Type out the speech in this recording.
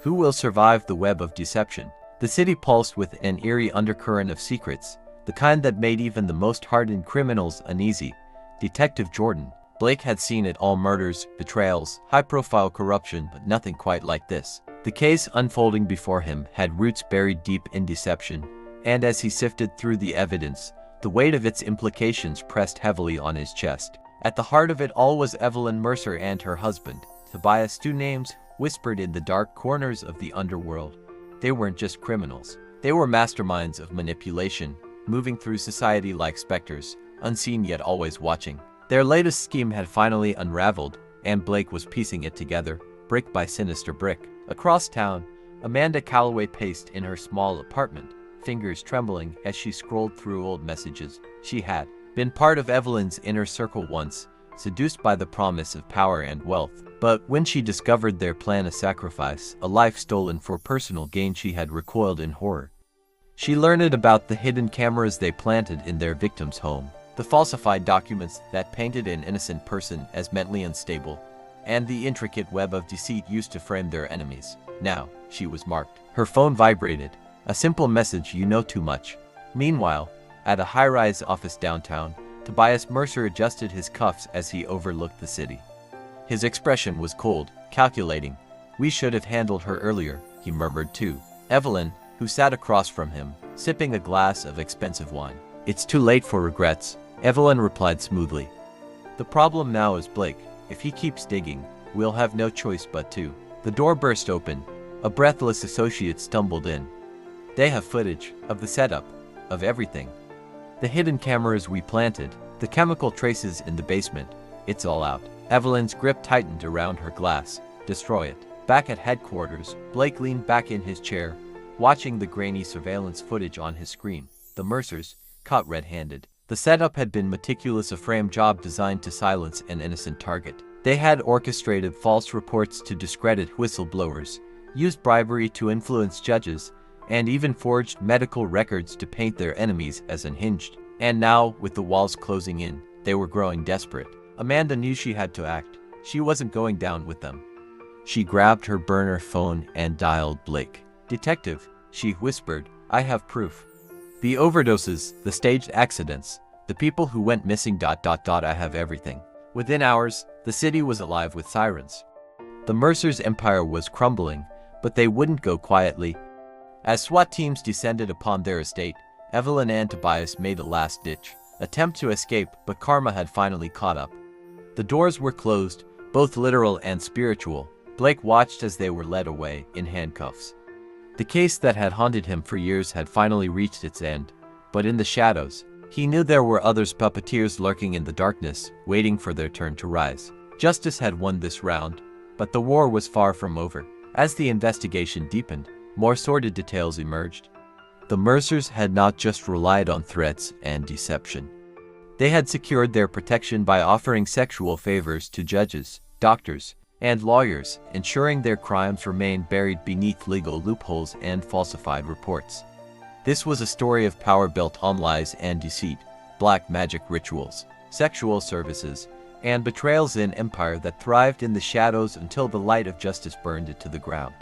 Who will survive the web of deception? The city pulsed with an eerie undercurrent of secrets, the kind that made even the most hardened criminals uneasy. Detective Jordan. Blake had seen it all: murders, betrayals, high-profile corruption, but nothing quite like this. The case unfolding before him had roots buried deep in deception, and as he sifted through the evidence, the weight of its implications pressed heavily on his chest. At the heart of it all was Evelyn Mercer and her husband, Tobias. Two names whispered in the dark corners of the underworld. They weren't just criminals. They were masterminds of manipulation, moving through society like specters, unseen yet always watching. Their latest scheme had finally unraveled, and Blake was piecing it together, brick by sinister brick. Across town, Amanda Calloway paced in her small apartment, fingers trembling as she scrolled through old messages. She had been part of Evelyn's inner circle once, seduced by the promise of power and wealth. But when she discovered their plan of sacrifice, a life stolen for personal gain, she had recoiled in horror. She learned about the hidden cameras they planted in their victim's home, the falsified documents that painted an innocent person as mentally unstable, and the intricate web of deceit used to frame their enemies. Now, she was marked. Her phone vibrated. A simple message: "You know too much." Meanwhile, at a high-rise office downtown, Tobias Mercer adjusted his cuffs as he overlooked the city. His expression was cold, calculating. "We should have handled her earlier," he murmured to Evelyn, who sat across from him, sipping a glass of expensive wine. "It's too late for regrets," Evelyn replied smoothly. "The problem now is Blake. If he keeps digging, we'll have no choice but to." The door burst open. A breathless associate stumbled in. "They have footage of the setup, of everything. The hidden cameras we planted, the chemical traces in the basement. It's all out." Evelyn's grip tightened around her glass. "Destroy it." Back at headquarters, Blake leaned back in his chair, watching the grainy surveillance footage on his screen. The Mercers, caught red-handed. The setup had been meticulous, a frame job designed to silence an innocent target. They had orchestrated false reports to discredit whistleblowers, used bribery to influence judges, and even forged medical records to paint their enemies as unhinged. And now, with the walls closing in, they were growing desperate. Amanda knew she had to act. She wasn't going down with them. She grabbed her burner phone and dialed Blake. "Detective," she whispered, "I have proof. The overdoses, the staged accidents, the people who went missing. I have everything." Within hours, the city was alive with sirens. The Mercers' empire was crumbling, but they wouldn't go quietly. As SWAT teams descended upon their estate, Evelyn and Tobias made a last-ditch attempt to escape, but karma had finally caught up. The doors were closed, both literal and spiritual. Blake watched as they were led away in handcuffs. The case that had haunted him for years had finally reached its end, but in the shadows, he knew there were others, puppeteers lurking in the darkness, waiting for their turn to rise. Justice had won this round, but the war was far from over. As the investigation deepened, more sordid details emerged. The Mercers had not just relied on threats and deception. They had secured their protection by offering sexual favors to judges, doctors, and lawyers, ensuring their crimes remained buried beneath legal loopholes and falsified reports. This was a story of power built on lies and deceit, black magic rituals, sexual services, and betrayals, in empire that thrived in the shadows until the light of justice burned it to the ground.